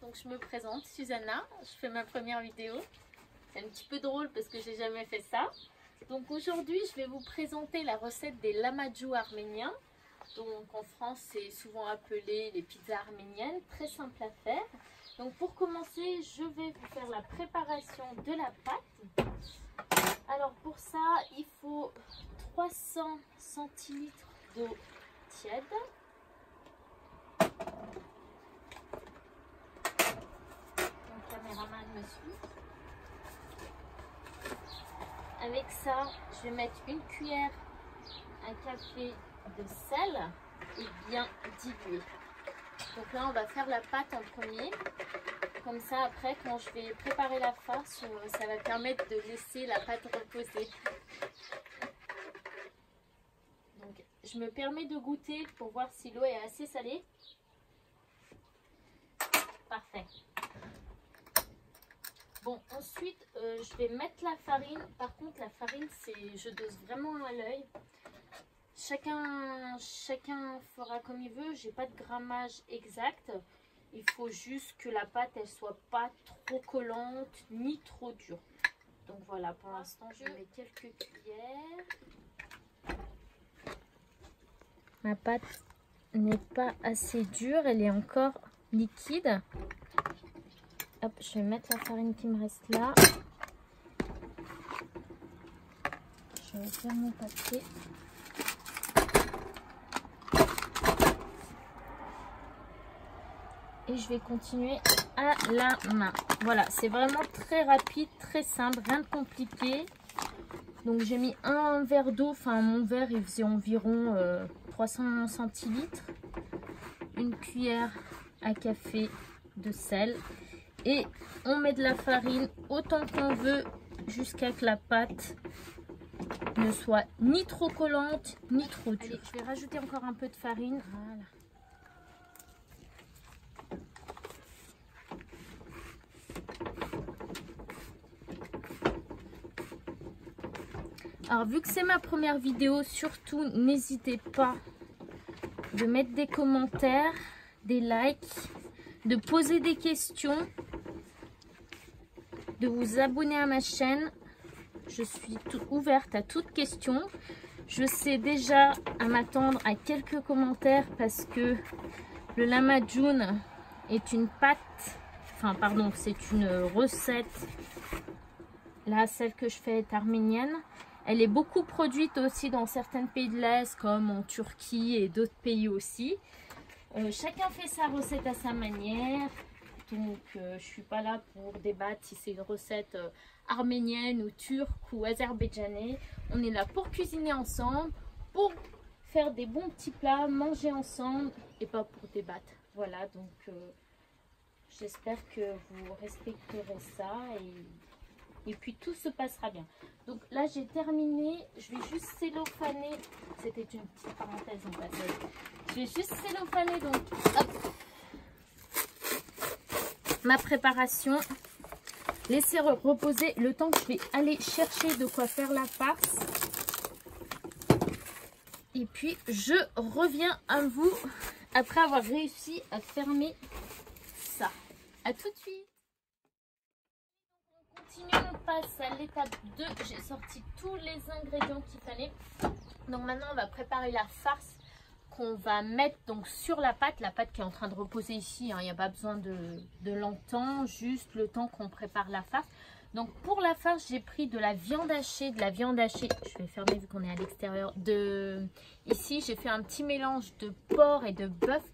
donc je me présente, Susanna, je fais ma première vidéo. C'est un petit peu drôle parce que j'ai jamais fait ça. Donc aujourd'hui je vais vous présenter la recette des lamajou arméniens. Donc en France c'est souvent appelé les pizzas arméniennes, très simple à faire. Donc pour commencer je vais vous faire la préparation de la pâte. Alors pour ça il faut 300 centilitres d'eau tiède. Mon caméraman me suit. Avec ça, je vais mettre une cuillère à café de sel et bien diluer. Donc là, on va faire la pâte en premier. Comme ça, après, quand je vais préparer la farce, ça va permettre de laisser la pâte reposer. Donc, je me permets de goûter pour voir si l'eau est assez salée. Parfait. Bon, ensuite, je vais mettre la farine. Par contre, la farine, je dose vraiment à l'œil. Chacun fera comme il veut. J'ai pas de grammage exact. Il faut juste que la pâte, elle soit pas trop collante ni trop dure. Donc voilà, pour l'instant, je mets quelques cuillères. Ma pâte n'est pas assez dure. Elle est encore liquide. Hop, je vais mettre la farine qui me reste là. Je vais faire mon papier. Et je vais continuer à la main. Voilà, c'est vraiment très rapide, très simple, rien de compliqué. Donc j'ai mis un verre d'eau, enfin mon verre il faisait environ 300 centilitres. Une cuillère à café de sel. Et on met de la farine autant qu'on veut jusqu'à que la pâte ne soit ni trop collante ni trop dure. Allez, je vais rajouter encore un peu de farine. Voilà. Alors vu que c'est ma première vidéo, surtout n'hésitez pas de mettre des commentaires, des likes, de poser des questions, de vous abonner à ma chaîne. Je suis ouverte à toute question. Je sais déjà à m'attendre à quelques commentaires parce que le lamajoun est une pâte, enfin pardon, c'est une recette. Là, celle que je fais est arménienne. Elle est beaucoup produite aussi dans certains pays de l'Est comme en Turquie et d'autres pays aussi. Chacun fait sa recette à sa manière. Donc je suis pas là pour débattre si c'est une recette arménienne ou turque ou azerbaïdjanaise. On est là pour cuisiner ensemble, pour faire des bons petits plats, manger ensemble et pas pour débattre. Voilà, donc j'espère que vous respecterez ça et puis tout se passera bien. Donc là j'ai terminé, je vais juste cellophaner, c'était une petite parenthèse en passage. Je vais juste cellophaner donc hop, ma préparation, laisser reposer le temps que je vais aller chercher de quoi faire la farce. Et puis je reviens à vous après avoir réussi à fermer ça. À tout de suite. On continue, on passe à l'étape 2. J'ai sorti tous les ingrédients qu'il fallait. Donc maintenant on va préparer la farce qu'on va mettre donc sur la pâte qui est en train de reposer ici, hein. Il n'y a pas besoin de longtemps, juste le temps qu'on prépare la farce. Donc pour la farce j'ai pris de la viande hachée, je vais fermer vu qu'on est à l'extérieur, ici j'ai fait un petit mélange de porc et de bœuf,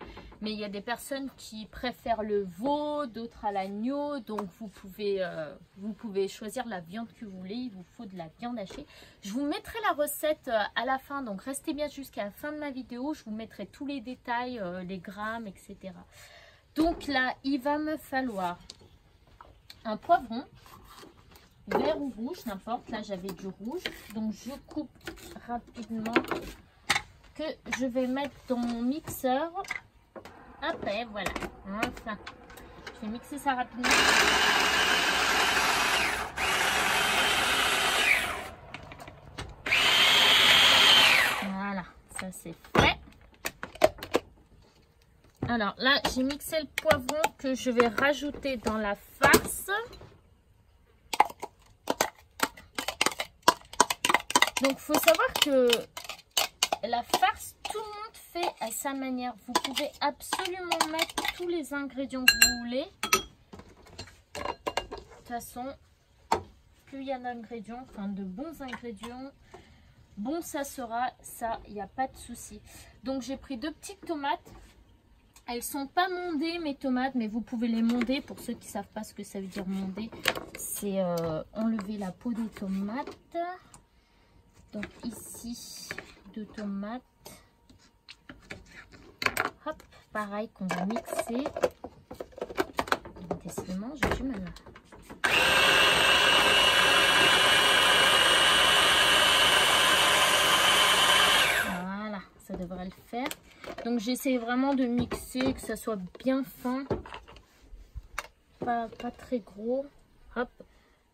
mais il y a des personnes qui préfèrent le veau, d'autres à l'agneau, donc vous pouvez choisir la viande que vous voulez, il vous faut de la viande hachée. Je vous mettrai la recette à la fin, donc restez bien jusqu'à la fin de ma vidéo, je vous mettrai tous les détails, les grammes, etc. Donc là, il va me falloir un poivron, vert ou rouge, n'importe, là j'avais du rouge, donc je coupe rapidement, que je vais mettre dans mon mixeur. Après, voilà, enfin, je vais mixer ça rapidement. Voilà, ça c'est fait. Alors là, j'ai mixé le poivron que je vais rajouter dans la farce. Donc, il faut savoir que la farce, tout le monde fait à sa manière. Vous pouvez absolument mettre tous les ingrédients que vous voulez. De toute façon, plus il y a d'ingrédients, enfin de bons ingrédients, bon ça sera. Ça, il n'y a pas de souci. Donc, j'ai pris 2 petites tomates. Elles sont pas mondées mes tomates, mais vous pouvez les monder. Pour ceux qui ne savent pas ce que ça veut dire monder, c'est enlever la peau des tomates. Donc ici 2 tomates. Hop, pareil qu'on va mixer. Décidément, j'ai du mal. Voilà, ça devrait le faire. Donc j'essaie vraiment de mixer, que ça soit bien fin, pas très gros. Hop,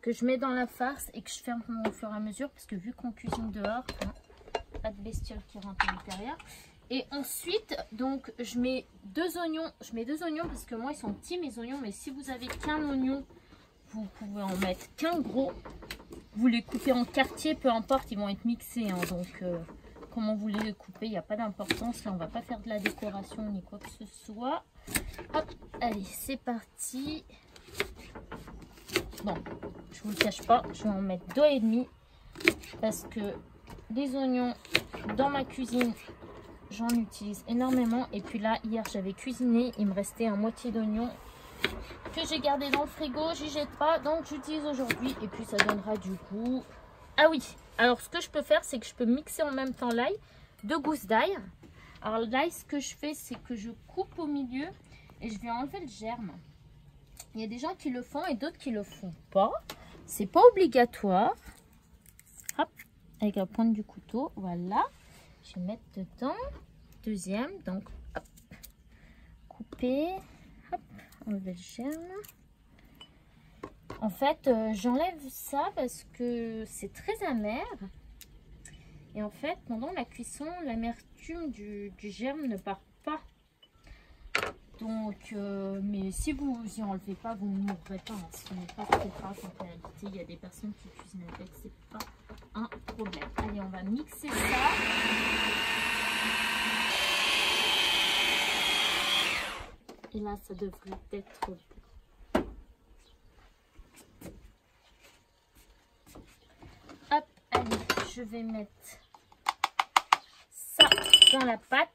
que je mets dans la farce et que je ferme au fur et à mesure, parce que vu qu'on cuisine dehors, hein, pas de bestiole qui rentre à l'intérieur. Et ensuite, donc je mets 2 oignons. Je mets 2 oignons parce que moi ils sont petits mes oignons, mais si vous avez qu'un oignon, vous pouvez en mettre qu'un gros. Vous les coupez en quartiers, peu importe, ils vont être mixés, hein, donc comment vous les coupez, il n'y a pas d'importance. Là, on va pas faire de la décoration ni quoi que ce soit. Hop, allez, c'est parti. Bon, je vous le cache pas, je vais en mettre 2,5 parce que les oignons dans ma cuisine, j'en utilise énormément. Et puis là, hier, j'avais cuisiné, il me restait un moitié d'oignon que j'ai gardé dans le frigo, j'y jette pas, donc j'utilise aujourd'hui et puis ça donnera du goût. Ah oui, alors ce que je peux faire, c'est que je peux mixer en même temps l'ail, 2 gousses d'ail. Alors l'ail, ce que je fais, c'est que je coupe au milieu et je vais enlever le germe. Il y a des gens qui le font et d'autres qui le font pas. C'est pas obligatoire. Hop, avec la pointe du couteau, voilà. Je vais mettre dedans. Deuxième, donc hop, couper, hop, enlever le germe. En fait, j'enlève ça parce que c'est très amer. Et en fait, pendant la cuisson, l'amertume du germe ne part pas. Donc, mais si vous y enlevez pas, vous ne mourrez pas. Hein. Ce n'est pas très grave en réalité. Il y a des personnes qui cuisinent avec, c'est pas un problème. Allez, on va mixer ça. Et là, ça devrait être bon. Hop, allez, je vais mettre ça dans la pâte.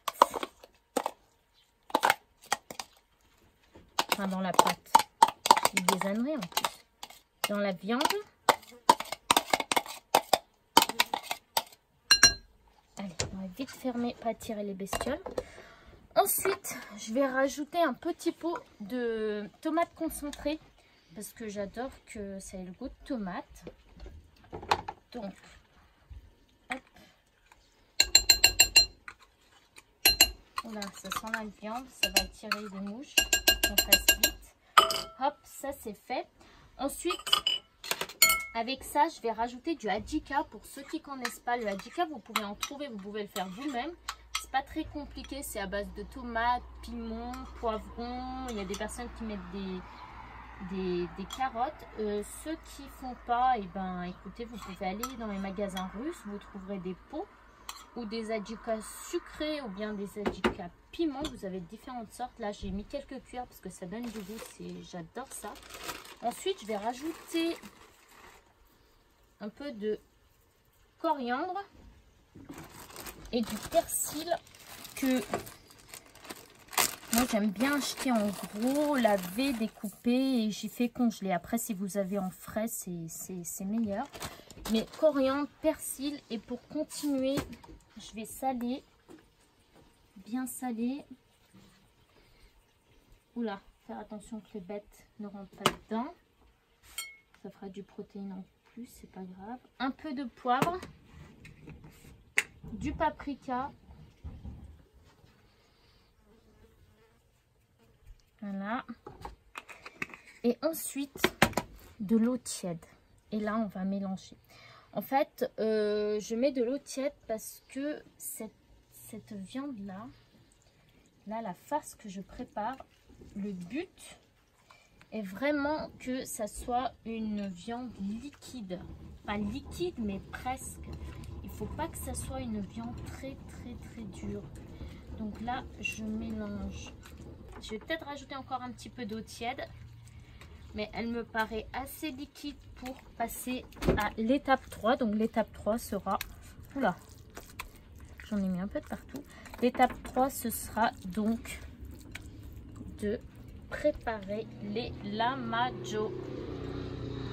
Enfin, dans la pâte. Il des âneries en plus. Dans la viande. Allez, on va vite fermer, pas attirer les bestioles. Ensuite, je vais rajouter un petit pot de tomates concentrées. Parce que j'adore que ça ait le goût de tomate. Donc, hop. Voilà, ça sent la viande. Ça va attirer des mouches. On fasse vite. Hop, ça c'est fait. Ensuite, avec ça, je vais rajouter du adjika. Pour ceux qui ne connaissent pas le adjika, vous pouvez en trouver, vous pouvez le faire vous-même. C'est pas très compliqué, c'est à base de tomates, piments, poivrons. Il y a des personnes qui mettent des carottes. Ceux qui font pas, et ben écoutez, vous pouvez aller dans les magasins russes, vous trouverez des pots ou des adjikas sucrés ou bien des adjikas piments. Vous avez différentes sortes. Là, j'ai mis quelques cuillères parce que ça donne du goût. J'adore ça. Ensuite, je vais rajouter un peu de coriandre et du persil que moi j'aime bien acheter en gros, laver, découper et j'y fais congeler. Après, si vous avez en frais, c'est meilleur. Mais coriandre, persil, et pour continuer, je vais saler, bien saler. Oula, faire attention que les bêtes ne rentrent pas dedans. Ça fera du protéine en plus, c'est pas grave. Un peu de poivre, du paprika. Voilà. Et ensuite, de l'eau tiède. Et là, on va mélanger. En fait, je mets de l'eau tiède parce que cette viande-là, Là, la farce que je prépare, le but est vraiment que ça soit une viande liquide. Pas liquide, mais presque. Il ne faut pas que ça soit une viande très dure. Donc là, je mélange. Je vais peut-être rajouter encore un petit peu d'eau tiède. Mais elle me paraît assez liquide pour passer à l'étape 3. Donc l'étape 3 sera... Oula, j'en ai mis un peu de partout. L'étape 3, ce sera donc de préparer les lamajo.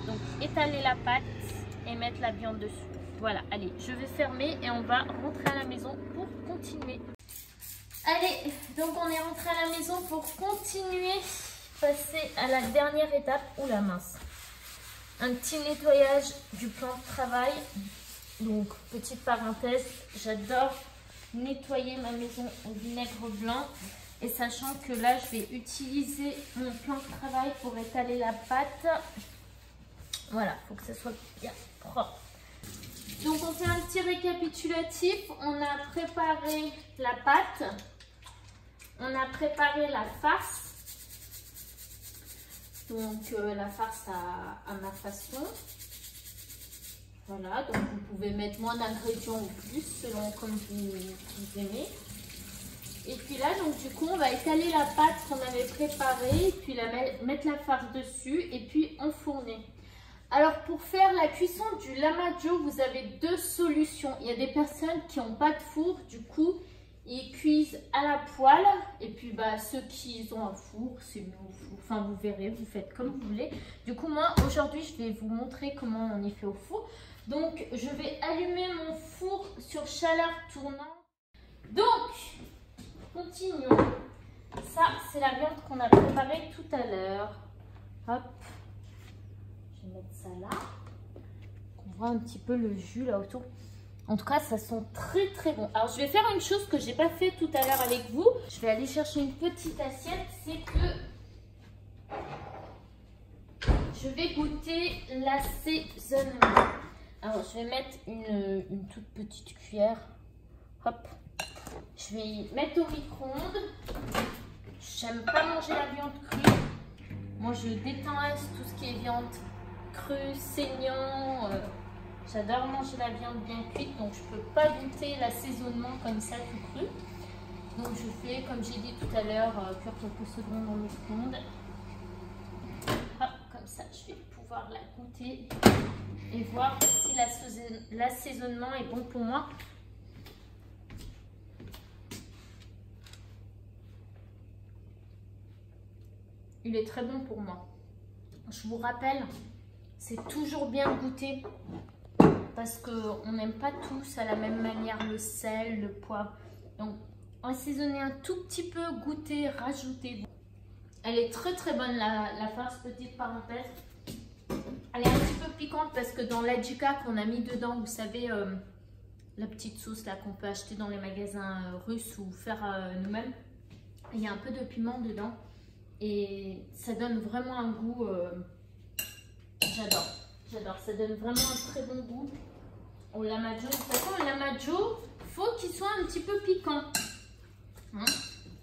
Donc étaler la pâte et mettre la viande dessus. Voilà, allez, je vais fermer et on va rentrer à la maison pour continuer. Allez, donc on est rentré à la maison pour continuer, passer à la dernière étape. Oula mince. Un petit nettoyage du plan de travail. Donc, petite parenthèse, j'adore nettoyer ma maison au vinaigre blanc. Et sachant que là, je vais utiliser mon plan de travail pour étaler la pâte. Voilà, il faut que ça soit bien propre. Donc, on fait un petit récapitulatif. On a préparé la pâte. On a préparé la farce. Donc, la farce à ma façon. Voilà, donc vous pouvez mettre moins d'ingrédients ou plus selon comme vous aimez. Et puis là, donc du coup, on va étaler la pâte qu'on avait préparée, puis mettre la farce dessus et puis enfourner. Alors pour faire la cuisson du lamajo, vous avez deux solutions. Il y a des personnes qui n'ont pas de four, du coup, ils cuisent à la poêle. Et puis ceux qui ont un four, c'est mieux au four. Enfin, vous verrez, vous faites comme vous voulez. Du coup, moi, aujourd'hui, je vais vous montrer comment on y fait au four. Donc, je vais allumer mon four sur chaleur tournante. Donc, continuons. Ça, c'est la viande qu'on a préparée tout à l'heure. Hop. Je vais mettre ça là. On voit un petit peu le jus là autour. En tout cas, ça sent très bon. Alors, je vais faire une chose que je n'ai pas fait tout à l'heure avec vous. Je vais aller chercher une petite assiette. C'est que je vais goûter l'assaisonnement. Alors, je vais mettre une toute petite cuillère. Hop. Je vais mettre au micro-ondes. J'aime pas manger la viande crue. Moi, je déteste tout ce qui est viande crue, saignant. J'adore manger la viande bien cuite. Donc, je peux pas goûter l'assaisonnement comme ça tout cru. Donc, je fais, comme j'ai dit tout à l'heure, cuire quelques secondes dans le micro-ondes. Hop, comme ça, je vais pouvoir la goûter et voir si l'assaisonnement est bon pour moi. Il est très bon pour moi. Je vous rappelle, c'est toujours bien goûter parce qu'on n'aime pas tous à la même manière le sel, le poivre. Donc, assaisonner un tout petit peu, goûter, rajouter. Elle est très bonne la farce, petite parenthèse. Elle est un petit peu piquante parce que dans l'adjika qu'on a mis dedans, vous savez, la petite sauce là qu'on peut acheter dans les magasins russes ou faire nous-mêmes, il y a un peu de piment dedans et ça donne vraiment un goût, j'adore, ça donne vraiment un très bon goût au lamajo. De toute façon, le lamajo, faut qu'il soit un petit peu piquant, hein,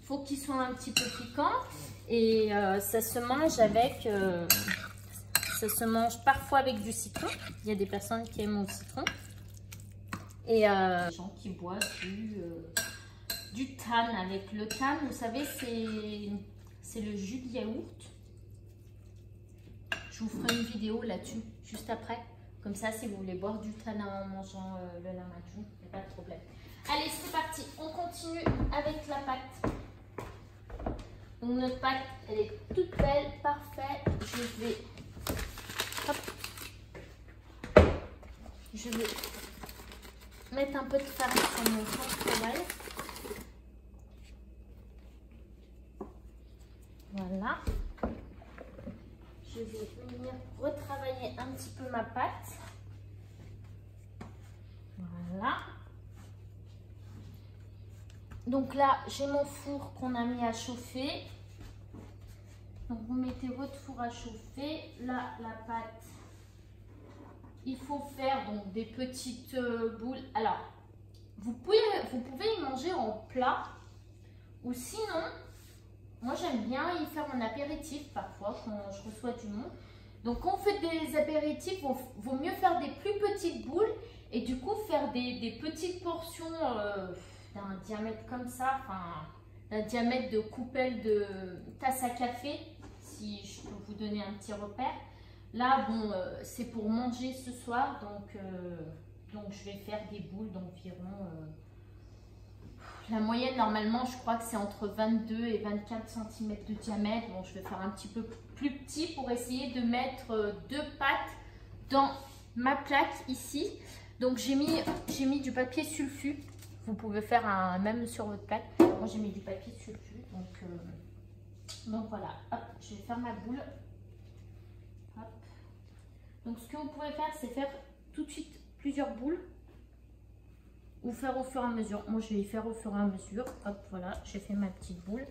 faut qu'il soit un petit peu piquant et ça se mange avec... ça se mange parfois avec du citron. Il y a des personnes qui aiment au citron. Et des gens qui boivent du than. Avec le than, vous savez, c'est le jus de yaourt. Je vous ferai une vidéo là-dessus, juste après. Comme ça, si vous voulez boire du than en mangeant le lamajo, il n'y a pas de problème. Allez, c'est parti. On continue avec la pâte. Donc, notre pâte, elle est toute belle, parfaite. Je vais... Hop. Je vais mettre un peu de farine sur mon plan de travail. Voilà. Je vais venir retravailler un petit peu ma pâte. Voilà. Donc là, j'ai mon four qu'on a mis à chauffer. Donc vous mettez votre four à chauffer. Là, la pâte, il faut faire donc des petites boules. Alors, vous pouvez y manger en plat Ou sinon, moi j'aime bien y faire un apéritif parfois quand je reçois du monde. Donc quand on fait des apéritifs, vaut mieux faire des plus petites boules et du coup faire des petites portions d'un diamètre comme ça, enfin d'un diamètre de coupelle de tasse à café, si je peux vous donner un petit repère. Là, bon, c'est pour manger ce soir, donc je vais faire des boules d'environ... la moyenne, normalement, je crois que c'est entre 22 et 24 cm de diamètre. Bon, je vais faire un petit peu plus petit pour essayer de mettre 2 pâtes dans ma plaque ici. Donc, j'ai mis du papier sulfu. Vous pouvez faire même sur votre plaque. Moi, j'ai mis du papier sulfu. Donc voilà. Hop, je vais faire ma boule. Hop. Donc, ce que vous pouvez faire, c'est faire tout de suite plusieurs boules. Ou faire au fur et à mesure. Moi, je vais y faire au fur et à mesure. Hop, voilà, j'ai fait ma petite boule.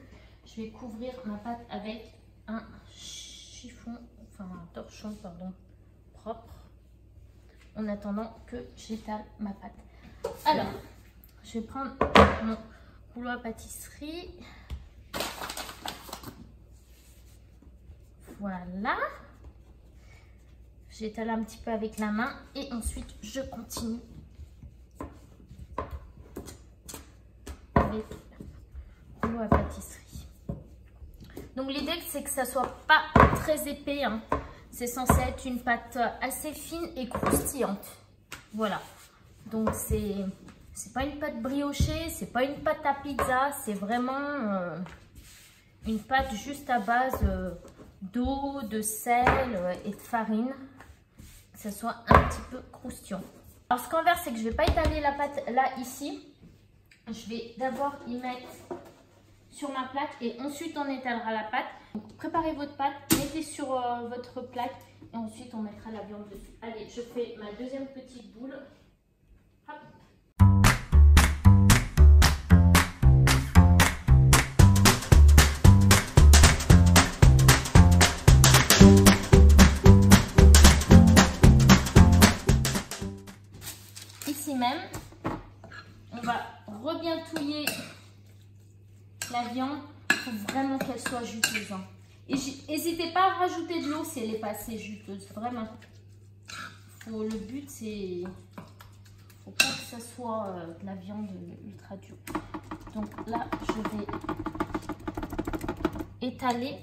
Je vais couvrir ma pâte avec un chiffon, enfin un torchon, pardon, propre. En attendant que j'étale ma pâte. Alors, je vais prendre mon rouleau à pâtisserie. Voilà. J'étale un petit peu avec la main et ensuite je continue. Rouleau à pâtisserie. Donc l'idée c'est que ça soit pas très épais, hein. C'est censé être une pâte assez fine et croustillante. Voilà. Donc c'est pas une pâte briochée, c'est pas une pâte à pizza, c'est vraiment une pâte juste à base d'eau, de sel et de farine. Que ça soit un petit peu croustillant. Alors ce qu'on va faire, c'est que je vais pas étaler la pâte là ici. Je vais d'abord y mettre sur ma plaque et ensuite on étalera la pâte. Donc, préparez votre pâte, mettez sur votre plaque et ensuite on mettra la viande dessus. Allez, je fais ma deuxième petite boule. Hop. Ici même, on va bien touiller la viande pour vraiment qu'elle soit juteuse. Hein. Et n'hésitez pas à rajouter de l'eau si elle n'est pas assez juteuse, vraiment. Le but, c'est... faut pas que ça soit de la viande ultra dure. Donc là, je vais étaler.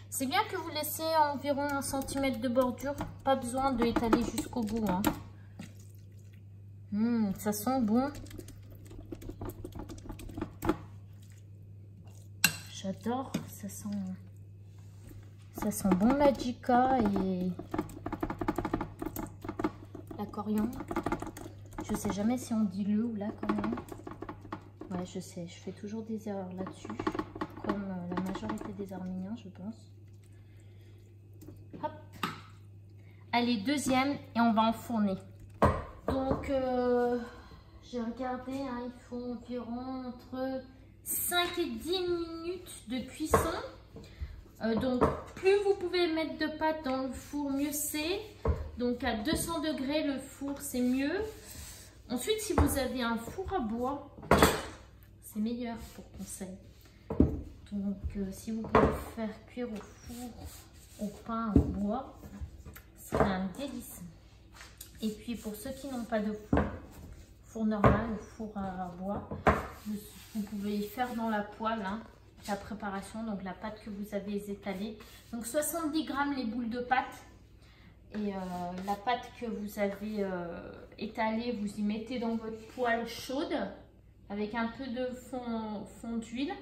C'est bien que vous laissez environ 1 cm de bordure. Pas besoin de étaler jusqu'au bout. Hein. Ça sent bon. J'adore, ça sent bon la jika et la coriandre. Je sais jamais si on dit le ou la coriandre. Ouais, je sais, je fais toujours des erreurs là-dessus, comme la majorité des Arméniens, je pense. Hop. Allez, deuxième et on va enfourner. Donc, j'ai regardé, hein, il faut environ entre 5 et 10 minutes de cuisson. Donc plus vous pouvez mettre de pâte dans le four, mieux c'est. Donc à 200 degrés le four, c'est mieux. Ensuite, si vous avez un four à bois, c'est meilleur pour conseil. Donc si vous pouvez faire cuire au four au pain au bois, c'est un délice. Et puis pour ceux qui n'ont pas de four normal, le four à bois, vous pouvez y faire dans la poêle, hein, la préparation, donc la pâte que vous avez étalée. Donc 70 grammes les boules de pâte et la pâte que vous avez étalée, vous y mettez dans votre poêle chaude avec un peu de fond d'huile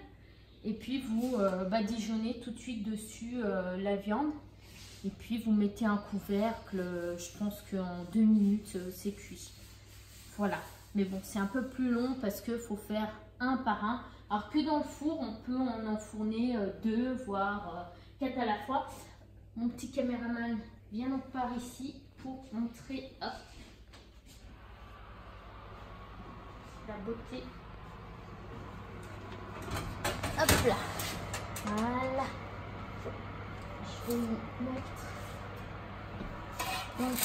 et puis vous badigeonnez tout de suite dessus la viande et puis vous mettez un couvercle. Je pense qu'en 2 minutes c'est cuit. Voilà. Mais bon, c'est un peu plus long parce qu'il faut faire un par un. Alors que dans le four, on peut en enfourner 2, voire 4 à la fois. Mon petit caméraman vient donc par ici pour montrer la beauté. Hop là. Voilà. Je vais mettre. Donc,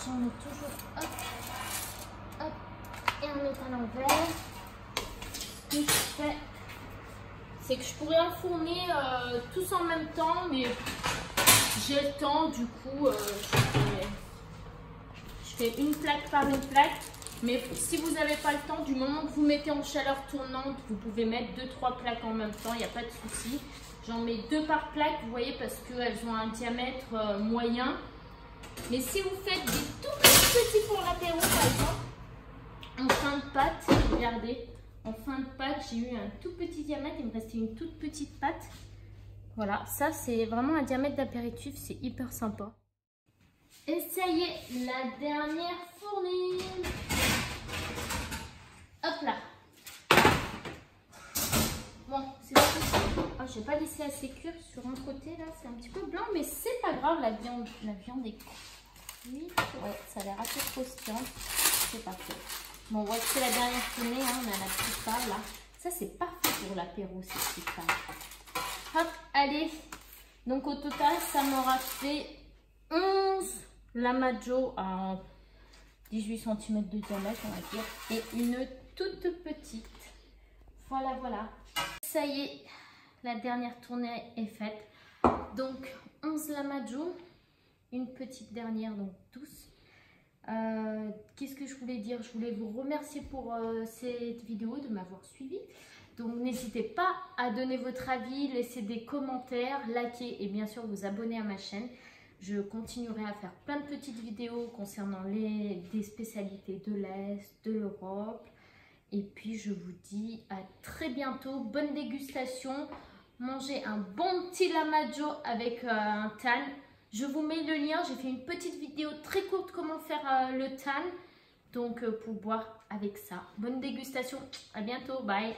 j'en mets toujours. Hop. Et on met à l'envers. que je fais, c'est que je pourrais enfourner tous en même temps, mais j'ai le temps, du coup, je fais une plaque par une plaque. Mais si vous n'avez pas le temps, du moment que vous mettez en chaleur tournante, vous pouvez mettre 2-3 plaques en même temps, il n'y a pas de souci. J'en mets 2 par plaque, vous voyez, parce qu'elles ont un diamètre moyen. Mais si vous faites des tout petits pour l'apéro, par exemple, en fin de pâte, regardez, en fin de pâte, j'ai eu un tout petit diamètre, il me restait une toute petite pâte. Voilà, ça c'est vraiment un diamètre d'apéritif, c'est hyper sympa. Et ça y est, la dernière fournée. Hop là. Bon, c'est tout. Oh, j'ai pas laissé assez cuire sur un côté là, c'est un petit peu blanc, mais c'est pas grave, la viande est cuite. Ouais, ça a l'air assez croustillant. C'est parfait. Bon, voici c'est la dernière fournée, hein, on a la petite part là. Ça c'est parfait pour l'apéro, ces petites parts. Hop, allez. Donc au total, ça m'aura fait 11 Lamajo à 18 cm de diamètre, on va dire, et une toute petite. Voilà, voilà. Ça y est, la dernière tournée est faite. Donc 11 Lamajo, une petite dernière, donc 12. Qu'est-ce que je voulais dire? Je voulais vous remercier pour cette vidéo, de m'avoir suivi. Donc n'hésitez pas à donner votre avis, laisser des commentaires, liker et bien sûr vous abonner à ma chaîne. Je continuerai à faire plein de petites vidéos concernant des spécialités de l'Est, de l'Europe. Et puis je vous dis à très bientôt. Bonne dégustation. Mangez un bon petit Lamajo avec un tan. Je vous mets le lien. J'ai fait une petite vidéo très courte comment faire le tan. Donc pour boire avec ça. Bonne dégustation. À bientôt. Bye.